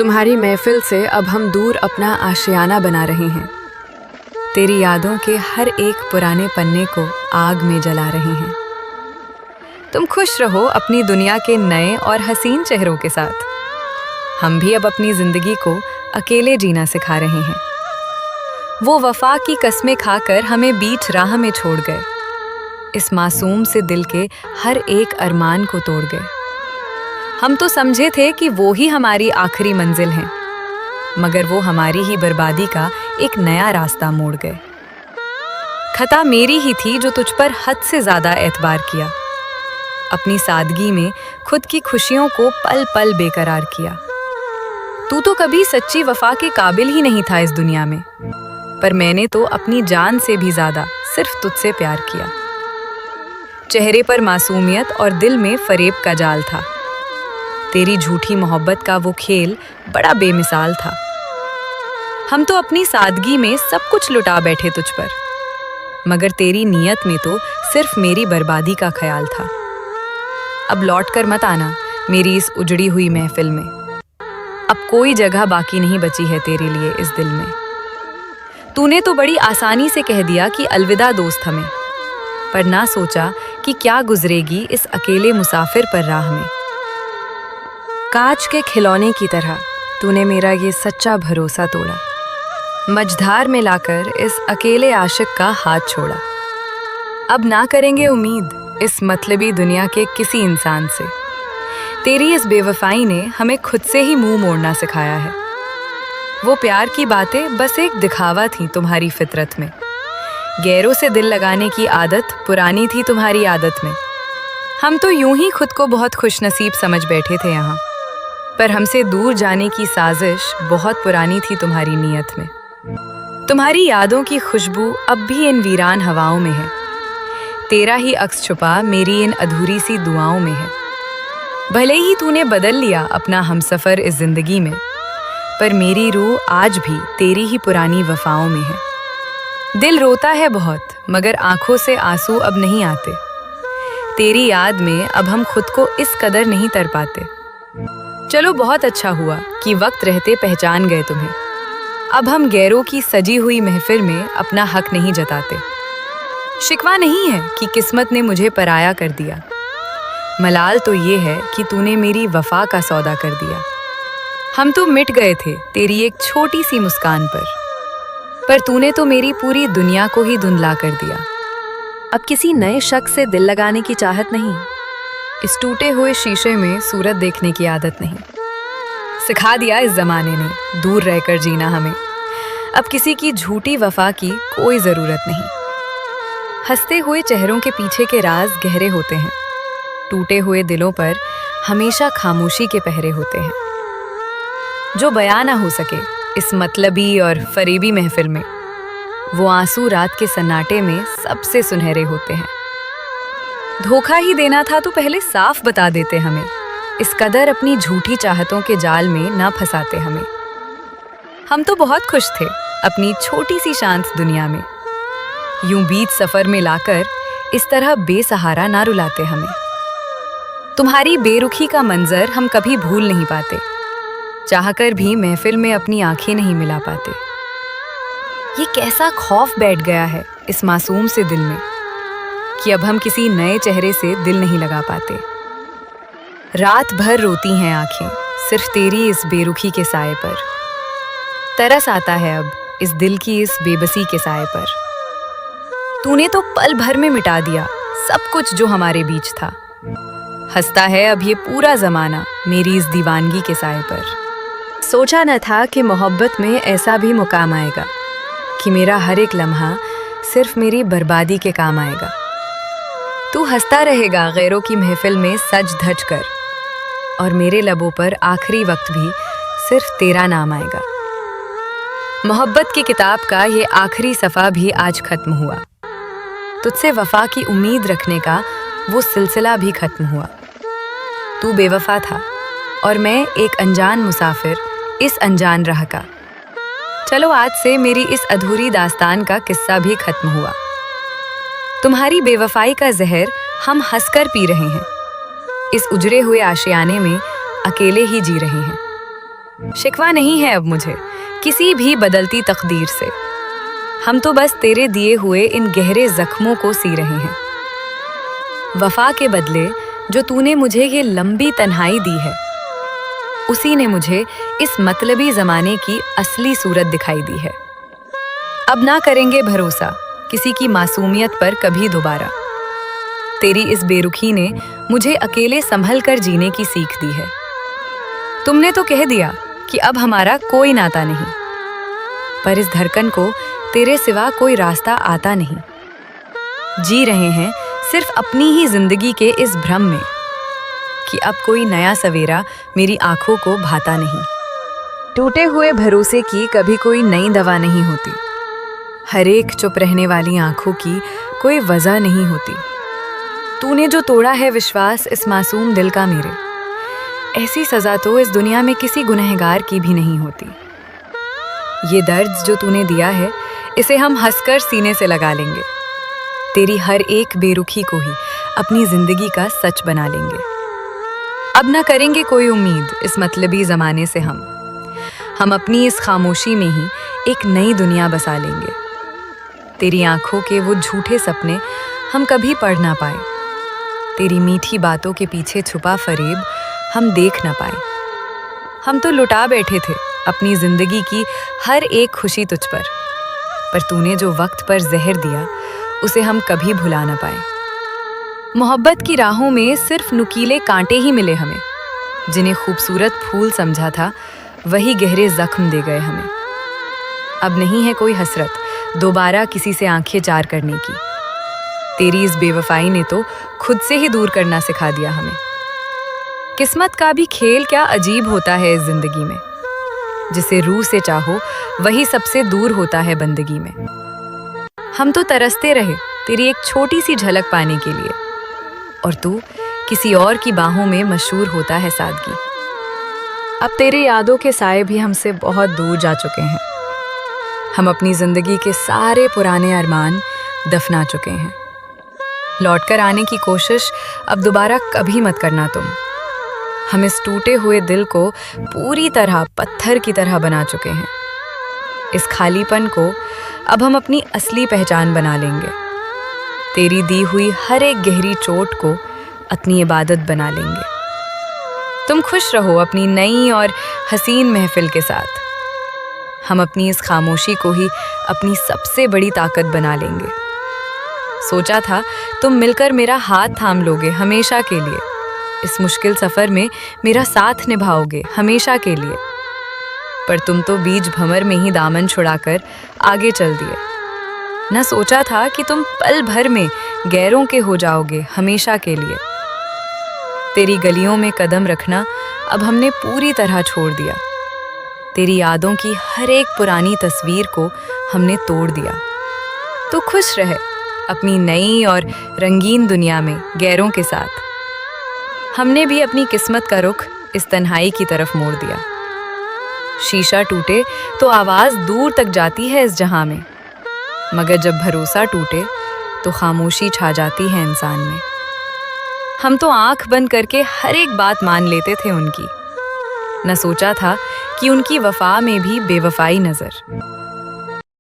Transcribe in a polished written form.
तुम्हारी महफिल से अब हम दूर अपना आशियाना बना रहे हैं। तेरी यादों के हर एक पुराने पन्ने को आग में जला रहे हैं। तुम खुश रहो अपनी दुनिया के नए और हसीन चेहरों के साथ। हम भी अब अपनी जिंदगी को अकेले जीना सिखा रहे हैं। वो वफा की कस्में खाकर हमें बीच राह में छोड़ गए। इस मासूम से दिल के हर एक अरमान को तोड़ गए। हम तो समझे थे कि वो ही हमारी आखिरी मंजिल हैं, मगर वो हमारी ही बर्बादी का एक नया रास्ता मोड़ गए। खता मेरी ही थी जो तुझ पर हद से ज्यादा एतबार किया। अपनी सादगी में खुद की खुशियों को पल पल बेकरार किया। तू तो कभी सच्ची वफा के काबिल ही नहीं था इस दुनिया में, पर मैंने तो अपनी जान से भी ज्यादा सिर्फ तुझसे प्यार किया। चेहरे पर मासूमियत और दिल में फरेब का जाल था। तेरी झूठी मोहब्बत का वो खेल बड़ा बेमिसाल था। हम तो अपनी सादगी में सब कुछ लुटा बैठे तुझ पर, मगर तेरी नीयत में तो सिर्फ मेरी बर्बादी का ख्याल था। अब लौट कर मत आना मेरी इस उजड़ी हुई महफिल में। अब कोई जगह बाकी नहीं बची है तेरे लिए इस दिल में। तूने तो बड़ी आसानी से कह दिया कि अलविदा दोस्त हमें, पर ना सोचा कि क्या गुजरेगी इस अकेले मुसाफिर पर राह में। कांच के खिलौने की तरह तूने मेरा ये सच्चा भरोसा तोड़ा। मझधार में लाकर इस अकेले आशिक का हाथ छोड़ा। अब ना करेंगे उम्मीद इस मतलबी दुनिया के किसी इंसान से। तेरी इस बेवफाई ने हमें खुद से ही मुंह मोड़ना सिखाया है। वो प्यार की बातें बस एक दिखावा थी तुम्हारी फितरत में। गैरों से दिल लगाने की आदत पुरानी थी तुम्हारी आदत में। हम तो यूं ही खुद को बहुत खुशनसीब समझ बैठे थे यहाँ, पर हमसे दूर जाने की साजिश बहुत पुरानी थी तुम्हारी नीयत में। तुम्हारी यादों की खुशबू अब भी इन वीरान हवाओं में है। तेरा ही अक्स छुपा मेरी इन अधूरी सी दुआओं में है। भले ही तूने बदल लिया अपना हमसफर इस जिंदगी में, पर मेरी रूह आज भी तेरी ही पुरानी वफाओं में है। दिल रोता है बहुत, मगर आंखों से आंसू अब नहीं आते। तेरी याद में अब हम खुद को इस कदर नहीं तर पाते। चलो बहुत अच्छा हुआ कि वक्त रहते पहचान गए तुम्हें। अब हम गैरों की सजी हुई महफिल में अपना हक नहीं जताते। शिकवा नहीं है कि किस्मत ने मुझे पराया कर दिया। मलाल तो ये है कि तूने मेरी वफा का सौदा कर दिया। हम तो मिट गए थे तेरी एक छोटी सी मुस्कान पर तूने तो मेरी पूरी दुनिया को ही धुंधला कर दिया। अब किसी नए शख्स से दिल लगाने की चाहत नहीं। इस टूटे हुए शीशे में सूरत देखने की आदत नहीं। सिखा दिया इस जमाने ने दूर रहकर जीना हमें। अब किसी की झूठी वफा की कोई जरूरत नहीं। हंसते हुए चेहरों के पीछे के राज गहरे होते हैं। टूटे हुए दिलों पर हमेशा खामोशी के पहरे होते हैं। जो बयां ना हो सके इस मतलबी और फरेबी महफिल में, वो आंसू रात के सन्नाटे में सबसे सुनहरे होते हैं। धोखा ही देना था तो पहले साफ बता देते हमें। इस कदर अपनी झूठी चाहतों के जाल में ना फंसाते हमें। हम तो बहुत खुश थे अपनी छोटी सी शांत दुनिया में। यूं बीच सफर में लाकर इस तरह बेसहारा ना रुलाते हमें। तुम्हारी बेरुखी का मंजर हम कभी भूल नहीं पाते। चाहकर भी महफिल में अपनी आंखें नहीं मिला पाते। ये कैसा खौफ बैठ गया है इस मासूम से दिल में कि अब हम किसी नए चेहरे से दिल नहीं लगा पाते। रात भर रोती हैं आंखें सिर्फ तेरी इस बेरुखी के साए पर। तरस आता है अब इस दिल की इस बेबसी के साए पर। तूने तो पल भर में मिटा दिया सब कुछ जो हमारे बीच था। हंसता है अब ये पूरा जमाना मेरी इस दीवानगी के साए पर। सोचा न था कि मोहब्बत में ऐसा भी मुकाम आएगा कि मेरा हर एक लम्हा सिर्फ मेरी बर्बादी के काम आएगा। तू हंसता रहेगा गैरों की महफिल में सज धज कर, और मेरे लबों पर आखिरी वक्त भी सिर्फ तेरा नाम आएगा। मोहब्बत की किताब का ये आखिरी सफ़ा भी आज खत्म हुआ। तुझसे वफा की उम्मीद रखने का वो सिलसिला भी खत्म हुआ। तू बेवफा था और मैं एक अनजान मुसाफिर इस अनजान राह का। चलो आज से मेरी इस अधूरी दास्तान का किस्सा भी खत्म हुआ। तुम्हारी बेवफाई का जहर हम हंसकर पी रहे हैं। इस उजड़े हुए आशियाने में अकेले ही जी रहे हैं। शिकवा नहीं है अब मुझे किसी भी बदलती तकदीर से। हम तो बस तेरे दिए हुए इन गहरे जख्मों को सी रहे हैं। वफा के बदले जो तूने मुझे ये लंबी तन्हाई दी है, उसी ने मुझे इस मतलबी जमाने की असली सूरत दिखाई दी है। अब ना करेंगे भरोसा किसी की मासूमियत पर कभी दोबारा। तेरी इस बेरुखी ने मुझे अकेले संभल कर जीने की सीख दी है। तुमने तो कह दिया कि अब हमारा कोई नाता नहीं, पर इस धड़कन को तेरे सिवा कोई रास्ता आता नहीं। जी रहे हैं सिर्फ अपनी ही जिंदगी के इस भ्रम में कि अब कोई नया सवेरा मेरी आंखों को भाता नहीं। टूटे हुए भरोसे की कभी कोई नई दवा नहीं होती। हर एक चुप रहने वाली आंखों की कोई वजह नहीं होती। तूने जो तोड़ा है विश्वास इस मासूम दिल का मेरे, ऐसी सजा तो इस दुनिया में किसी गुनहगार की भी नहीं होती। ये दर्द जो तूने दिया है, इसे हम हंसकर सीने से लगा लेंगे। तेरी हर एक बेरुखी को ही अपनी जिंदगी का सच बना लेंगे। अब ना करेंगे कोई उम्मीद इस मतलबी जमाने से। हम अपनी इस खामोशी में ही एक नई दुनिया बसा लेंगे। तेरी आंखों के वो झूठे सपने हम कभी पढ़ ना पाए। तेरी मीठी बातों के पीछे छुपा फरेब हम देख ना पाए। हम तो लुटा बैठे थे अपनी जिंदगी की हर एक खुशी तुझ पर तूने जो वक्त पर जहर दिया, उसे हम कभी भुला ना पाए। मोहब्बत की राहों में सिर्फ नुकीले कांटे ही मिले हमें। जिन्हें खूबसूरत फूल समझा था, वही गहरे जख्म दे गए हमें। अब नहीं है कोई हसरत दोबारा किसी से आंखें चार करने की। तेरी इस बेवफाई ने तो खुद से ही दूर करना सिखा दिया हमें। किस्मत का भी खेल क्या अजीब होता है इस जिंदगी में। जिसे रूह से चाहो वही सबसे दूर होता है बंदगी में। हम तो तरसते रहे तेरी एक छोटी सी झलक पाने के लिए, और तू किसी और की बाहों में मशहूर होता है सादगी। अब तेरी यादों के साए भी हमसे बहुत दूर जा चुके हैं। हम अपनी जिंदगी के सारे पुराने अरमान दफना चुके हैं। लौटकर आने की कोशिश अब दोबारा कभी मत करना तुम। हम इस टूटे हुए दिल को पूरी तरह पत्थर की तरह बना चुके हैं। इस खालीपन को अब हम अपनी असली पहचान बना लेंगे। तेरी दी हुई हर एक गहरी चोट को अपनी इबादत बना लेंगे। तुम खुश रहो अपनी नई और हसीन महफिल के साथ। हम अपनी इस खामोशी को ही अपनी सबसे बड़ी ताकत बना लेंगे। सोचा था तुम मिलकर मेरा हाथ थाम लोगे हमेशा के लिए। इस मुश्किल सफर में मेरा साथ निभाओगे हमेशा के लिए, पर तुम तो बीच भंवर में ही दामन छुड़ाकर आगे चल दिए। न सोचा था कि तुम पल भर में गैरों के हो जाओगे हमेशा के लिए। तेरी गलियों में कदम रखना अब हमने पूरी तरह छोड़ दिया। तेरी यादों की हर एक पुरानी तस्वीर को हमने तोड़ दिया। तो खुश रहे अपनी नई और रंगीन दुनिया में गैरों के साथ। हमने भी अपनी किस्मत का रुख इस तन्हाई की तरफ मोड़ दिया। शीशा टूटे तो आवाज दूर तक जाती है इस जहां में, मगर जब भरोसा टूटे तो खामोशी छा जाती है इंसान में। हम तो आंख बंद करके हर एक बात मान लेते थे उनकी। न सोचा था कि उनकी वफा में भी बेवफाई नजर।